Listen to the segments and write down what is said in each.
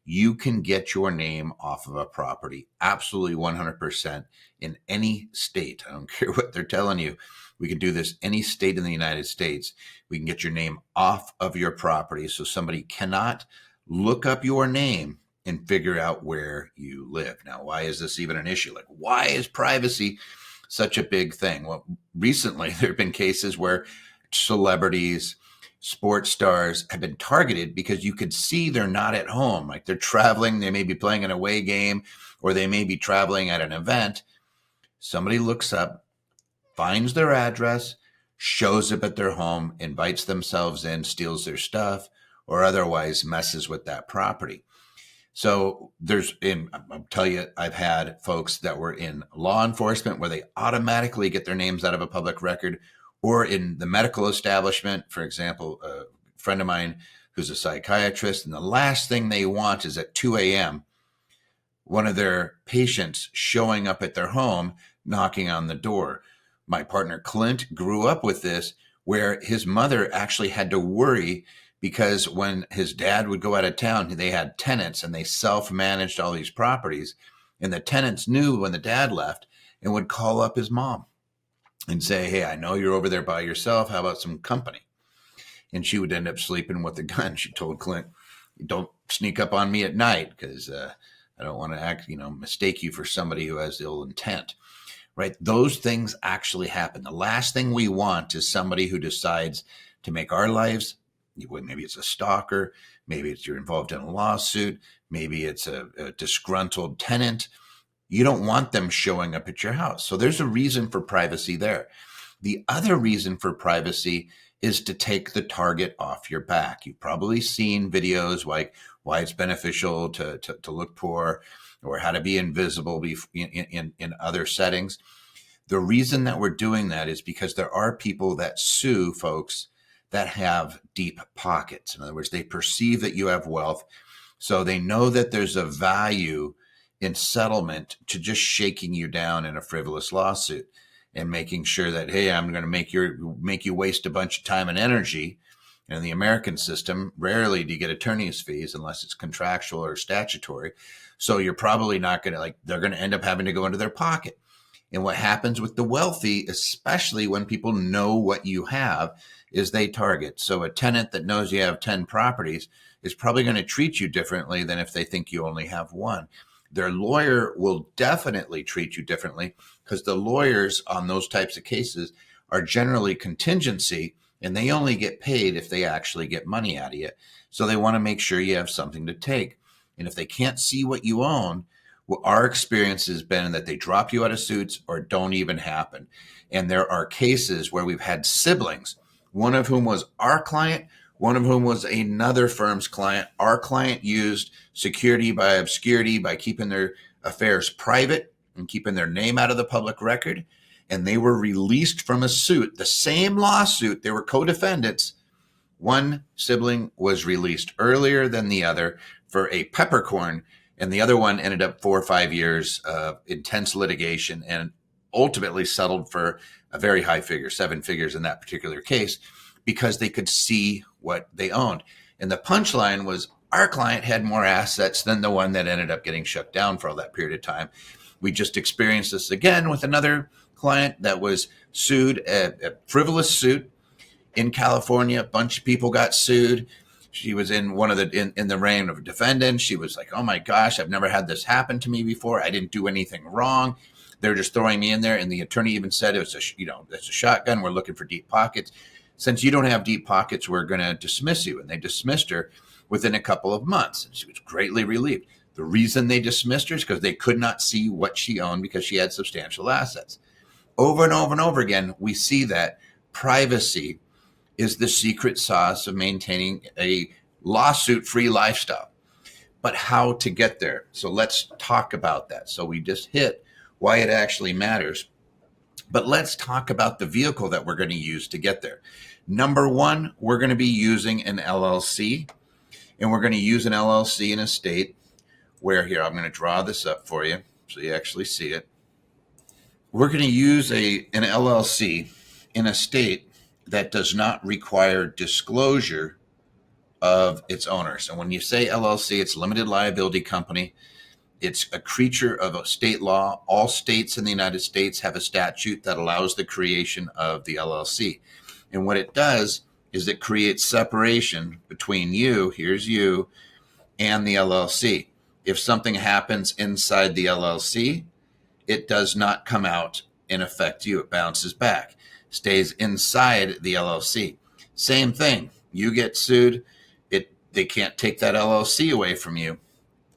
you can get your name off of a property absolutely 100% in any state. I don't care what they're telling you. We can do this any state in the United States. We can get your name off of your property so somebody cannot look up your name and figure out where you live. Now, why is this even an issue? Like, why is privacy such a big thing? Well, recently there have been cases where celebrities, sports stars have been targeted because you could see they're not at home. Like they're traveling, they may be playing an away game, or they may be traveling at an event. Somebody looks up, finds their address, shows up at their home, invites themselves in, steals their stuff, or otherwise messes with that property. So I'll tell you, I've had folks that were in law enforcement where they automatically get their names out of a public record, or in the medical establishment. For example, a friend of mine who's a psychiatrist, and the last thing they want is at 2 a.m., one of their patients showing up at their home, knocking on the door. My partner Clint grew up with this, where his mother actually had to worry because when his dad would go out of town, they had tenants and they self-managed all these properties. And the tenants knew when the dad left and would call up his mom and say, hey, I know you're over there by yourself. How about some company? And she would end up sleeping with the gun. She told Clint, don't sneak up on me at night because I don't want to mistake you for somebody who has ill intent. Right? Those things actually happen. The last thing we want is somebody who decides to make our lives, maybe it's a stalker, maybe it's you're involved in a lawsuit, maybe it's a disgruntled tenant. You don't want them showing up at your house. So there's a reason for privacy there. The other reason for privacy is to take the target off your back. You've probably seen videos like why it's beneficial to look poor, or how to be invisible in other settings. The reason that we're doing that is because there are people that sue folks that have deep pockets. In other words, they perceive that you have wealth, so they know that there's a value in settlement to just shaking you down in a frivolous lawsuit and making sure that, hey, I'm going to make you waste a bunch of time and energy. And in the American system, rarely do you get attorney's fees unless it's contractual or statutory. So you're probably not going to they're going to end up having to go into their pocket. And what happens with the wealthy, especially when people know what you have, is they target. So a tenant that knows you have 10 properties is probably going to treat you differently than if they think you only have one. Their lawyer will definitely treat you differently because the lawyers on those types of cases are generally contingency, and they only get paid if they actually get money out of you. So they want to make sure you have something to take. And if they can't see what you own, well, our experience has been that they drop you out of suits or don't even happen. And there are cases where we've had siblings, one of whom was our client, one of whom was another firm's client. Our client used security by obscurity by keeping their affairs private and keeping their name out of the public record. And they were released from a suit, the same lawsuit. They were co-defendants. One sibling was released earlier than the other for a peppercorn, and the other one ended up 4 or 5 years of intense litigation and ultimately settled for a very high figure, 7 figures in that particular case, because they could see what they owned. And the punchline was our client had more assets than the one that ended up getting shut down for all that period of time. We just experienced this again with another client that was sued, a frivolous suit in California. A bunch of people got sued. She was in one of in the reign of defendants. She was like, oh my gosh, I've never had this happen to me before. I didn't do anything wrong. They're just throwing me in there. And the attorney even said it's a shotgun. We're looking for deep pockets. Since you don't have deep pockets, we're going to dismiss you. And they dismissed her within a couple of months. And she was greatly relieved. The reason they dismissed her is because they could not see what she owned because she had substantial assets. Over and over and over again, we see that privacy is the secret sauce of maintaining a lawsuit-free lifestyle. But how to get there? So let's talk about that. So we just hit why it actually matters. But let's talk about the vehicle that we're going to use to get there. Number one, we're going to be using an LLC. And we're going to use an LLC in a state where, here, I'm going to draw this up for you so you actually see it. We're going to use an LLC in a state that does not require disclosure of its owners. And when you say LLC, it's limited liability company. It's a creature of a state law. All states in the United States have a statute that allows the creation of the LLC. And what it does is it creates separation between you, here's you, and the LLC. If something happens inside the LLC, it does not come out and affect you. It bounces back, stays inside the LLC. Same thing. You get sued. They can't take that LLC away from you.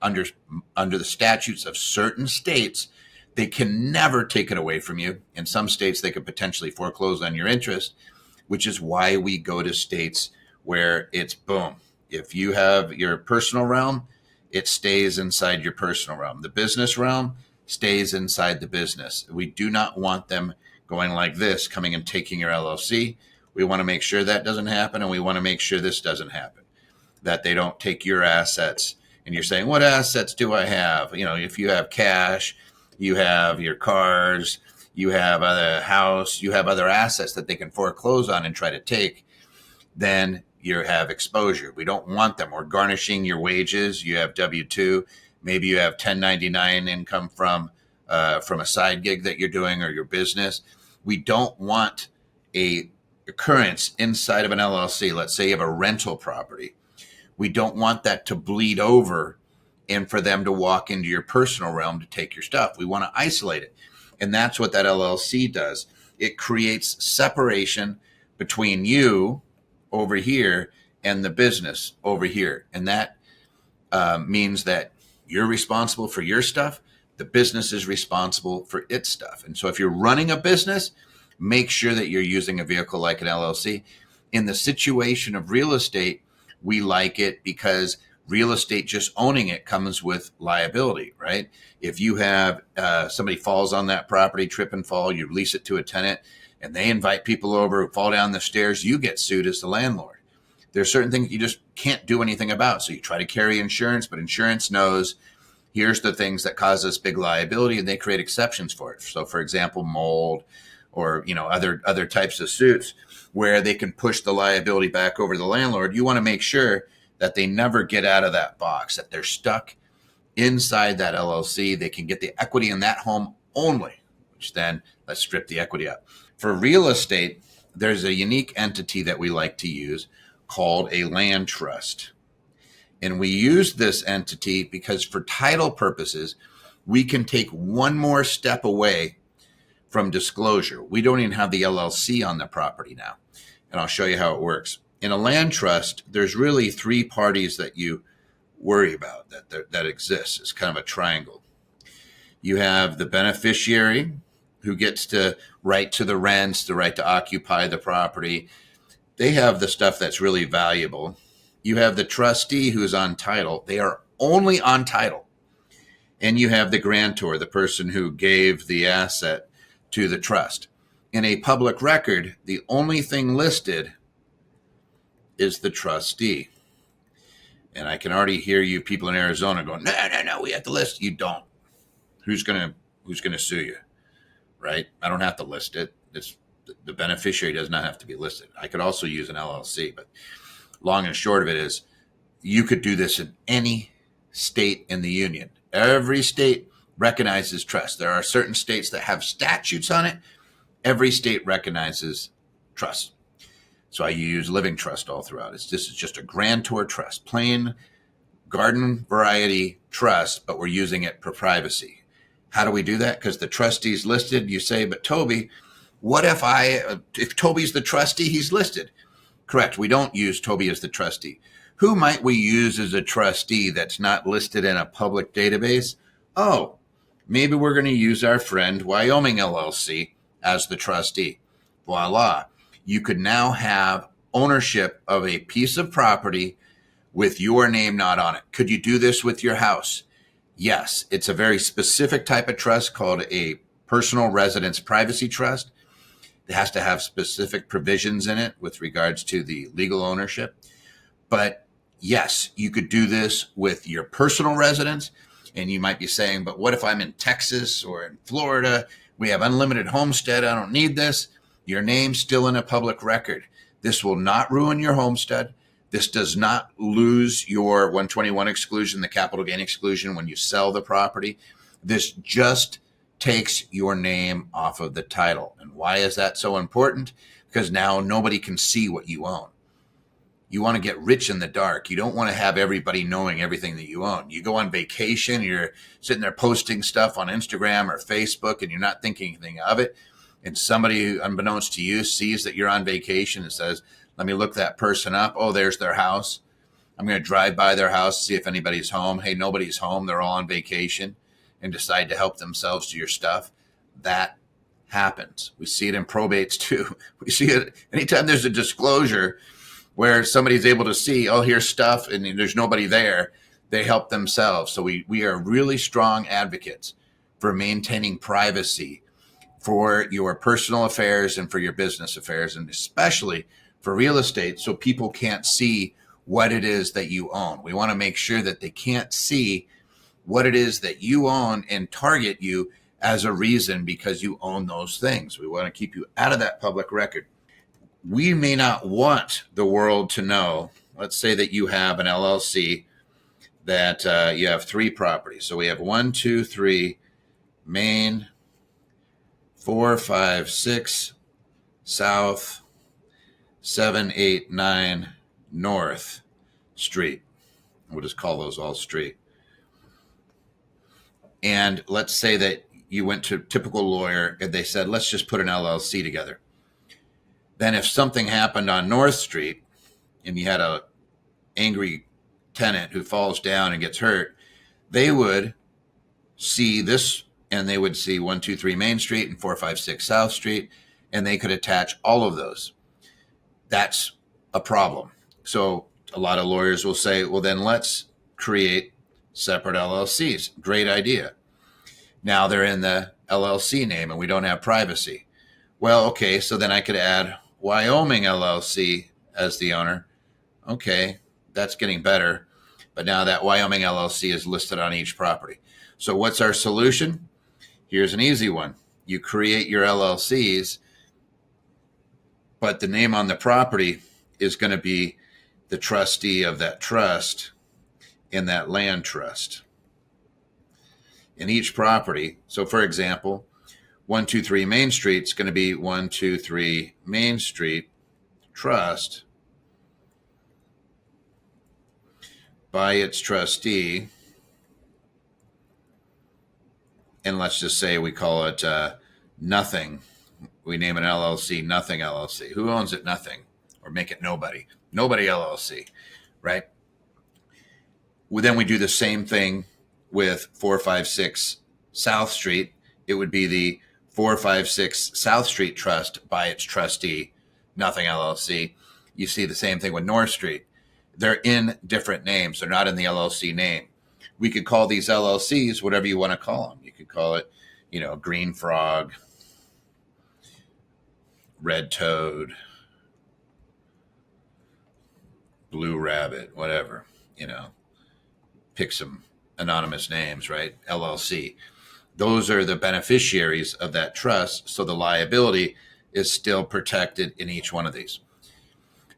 Under the statutes of certain states, they can never take it away from you. In some states, they could potentially foreclose on your interest, which is why we go to states where it's boom. If you have your personal realm, it stays inside your personal realm. The business realm stays inside the business. We do not want them going like this, coming and taking your LLC. We want to make sure that doesn't happen, and we want to make sure this doesn't happen, that they don't take your assets. And you're saying, what assets do I have? If you have cash, you have your cars, you have a house, you have other assets that they can foreclose on and try to take, then you have exposure. We don't want them. We're garnishing your wages. You have W-2. Maybe you have 1099 income from a side gig that you're doing or your business. We don't want a occurrence inside of an LLC. Let's say you have a rental property. We don't want that to bleed over and for them to walk into your personal realm to take your stuff. We want to isolate it. And that's what that LLC does. It creates separation between you over here and the business over here. And that means that you're responsible for your stuff. The business is responsible for its stuff. And so if you're running a business, make sure that you're using a vehicle like an LLC. In the situation of real estate, we like it because real estate, just owning it, comes with liability, right? If you have somebody falls on that property, trip and fall, you lease it to a tenant, and they invite people over who fall down the stairs, you get sued as the landlord. There's certain things you just can't do anything about. So you try to carry insurance, but insurance knows here's the things that cause us big liability, and they create exceptions for it. So, for example, mold or other types of suits where they can push the liability back over the landlord. You want to make sure that they never get out of that box, that they're stuck inside that LLC. They can get the equity in that home only, which then let's strip the equity out. For real estate, there's a unique entity that we like to use called a land trust. And we use this entity because for title purposes, we can take one more step away from disclosure. We don't even have the LLC on the property now. And I'll show you how it works. In a land trust, there's really three parties that you worry about that exists. It's kind of a triangle. You have the beneficiary who gets to right to the rents, the right to occupy the property. They have the stuff that's really valuable. You have the trustee who's on title. They are only on title. And you have the grantor, the person who gave the asset to the trust. In a public record, the only thing listed is the trustee. And I can already hear you people in Arizona going, no, we have to list. You don't. Who's gonna sue you, right? I don't have to list it. The beneficiary does not have to be listed. I could also use an LLC, but long and short of it is you could do this in any state in the union. Every state recognizes trust. There are certain states that have statutes on it. Every state recognizes trust. So I use living trust all throughout. This is just a grantor trust, plain garden variety trust, but we're using it for privacy. How do we do that? Because the trustee's listed. You say, but Toby, what if Toby's the trustee, he's listed? Correct. We don't use Toby as the trustee. Who might we use as a trustee that's not listed in a public database? Oh, maybe we're going to use our friend Wyoming LLC as the trustee. Voila. You could now have ownership of a piece of property with your name not on it. Could you do this with your house? Yes. It's a very specific type of trust called a personal residence privacy trust. It has to have specific provisions in it with regards to the legal ownership. But yes, you could do this with your personal residence. And you might be saying, but what if I'm in Texas or in Florida? We have unlimited homestead. I don't need this. Your name's still in a public record. This will not ruin your homestead. This does not lose your 121 exclusion, the capital gain exclusion, when you sell the property. This just takes your name off of the title. And why is that so important? Because now nobody can see what you own. You want to get rich in the dark. You don't want to have everybody knowing everything that you own. You go on vacation, you're sitting there posting stuff on Instagram or Facebook, and you're not thinking anything of it. And somebody, unbeknownst to you, sees that you're on vacation and says, let me look that person up. Oh, there's their house. I'm going to drive by their house, see if anybody's home. Hey, nobody's home. They're all on vacation, and decide to help themselves to your stuff. That happens. We see it in probates too. We see it anytime there's a disclosure where somebody's able to see, oh, here's stuff, and there's nobody there. They help themselves. So we are really strong advocates for maintaining privacy for your personal affairs and for your business affairs, and especially for real estate, so people can't see what it is that you own. We want to make sure that they can't see what it is that you own and target you as a reason because you own those things. We want to keep you out of that public record. We may not want the world to know. Let's say that you have an LLC that you have 3 properties. So we have 1, 2, 3 Main, 4, 5, 6 South, 7, 8, 9 North Street. We'll just call those all street. And let's say that you went to a typical lawyer and they said, let's just put an LLC together. Then if something happened on North Street and you had a angry tenant who falls down and gets hurt, they would see this, and they would see 1, 2, 3 Main Street and 4, 5, 6 South Street, and they could attach all of those. That's a problem. So a lot of lawyers will say, well, then let's create separate LLCs. Great idea. Now they're in the LLC name and we don't have privacy. Well, okay, so then I could add Wyoming LLC as the owner. Okay, that's getting better. But now that Wyoming LLC is listed on each property. So what's our solution? Here's an easy one. You create your LLCs, but the name on the property is going to be the trustee of that trust in that land trust. In each property, so for example, 1, 2, 3 Main Street is going to be 1, 2, 3 Main Street Trust by its trustee. And let's just say we call it Nothing. We name an LLC Nothing LLC. Who owns it? Nothing. Or make it Nobody. Nobody LLC, right? Well, then we do the same thing with 4, 5, 6 South Street. It would be the 4, 5, 6 South Street Trust by its trustee, Nothing LLC. You see the same thing with North Street. They're in different names. They're not in the LLC name. We could call these LLCs whatever you want to call them. You could call it, Green Frog, Red Toad, Blue Rabbit, whatever, pick some anonymous names, right? LLC. Those are the beneficiaries of that trust. So the liability is still protected in each one of these.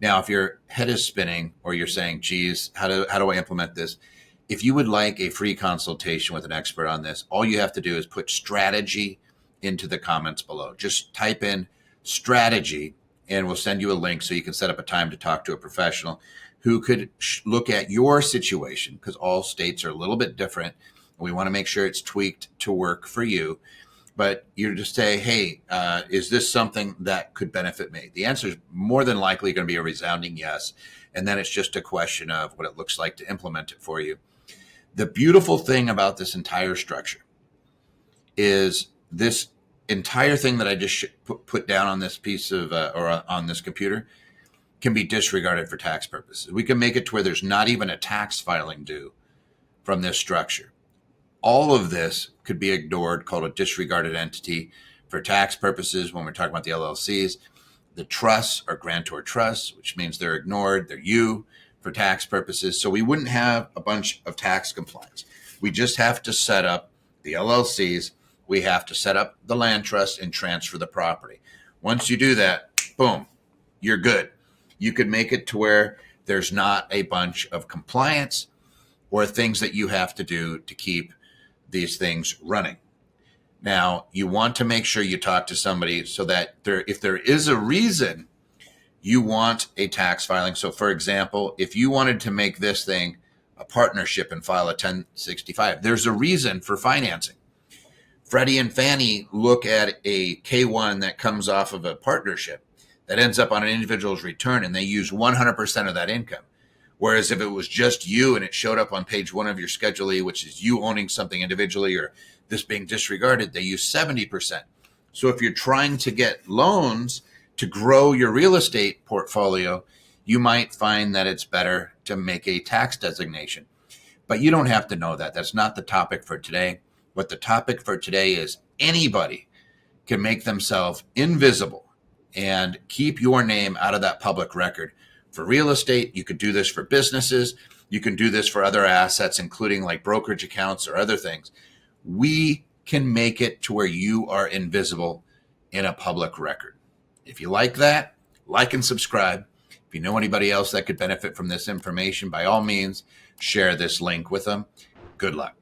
Now, if your head is spinning or you're saying, geez, how do I implement this? If you would like a free consultation with an expert on this, all you have to do is put strategy into the comments below. Just type in strategy and we'll send you a link so you can set up a time to talk to a professional who could look at your situation, because all states are a little bit different. We want to make sure it's tweaked to work for you. But you just say, hey, is this something that could benefit me? The answer is more than likely going to be a resounding yes. And then it's just a question of what it looks like to implement it for you. The beautiful thing about this entire structure is this entire thing that I just put down on this piece of, or on this computer can be disregarded for tax purposes. We can make it to where there's not even a tax filing due from this structure. All of this could be ignored, called a disregarded entity for tax purposes when we're talking about the LLCs. The trusts are grantor trusts, which means they're ignored. They're you for tax purposes. So we wouldn't have a bunch of tax compliance. We just have to set up the LLCs. We have to set up the land trust and transfer the property. Once you do that, boom, you're good. You could make it to where there's not a bunch of compliance or things that you have to do to keep these things running. Now, you want to make sure you talk to somebody so that if there is a reason you want a tax filing. So for example, if you wanted to make this thing a partnership and file a 1065, there's a reason for financing. Freddie and Fannie look at a K1 that comes off of a partnership that ends up on an individual's return, and they use 100% of that income. Whereas if it was just you and it showed up on page 1 of your Schedule E, which is you owning something individually or this being disregarded, they use 70%. So if you're trying to get loans to grow your real estate portfolio, you might find that it's better to make a tax designation. But you don't have to know that. That's not the topic for today. What the topic for today is, anybody can make themselves invisible and keep your name out of that public record. For real estate, you could do this for businesses. You can do this for other assets, including like brokerage accounts or other things. We can make it to where you are invisible in a public record. If you like that, like and subscribe. If you know anybody else that could benefit from this information, by all means, share this link with them. Good luck.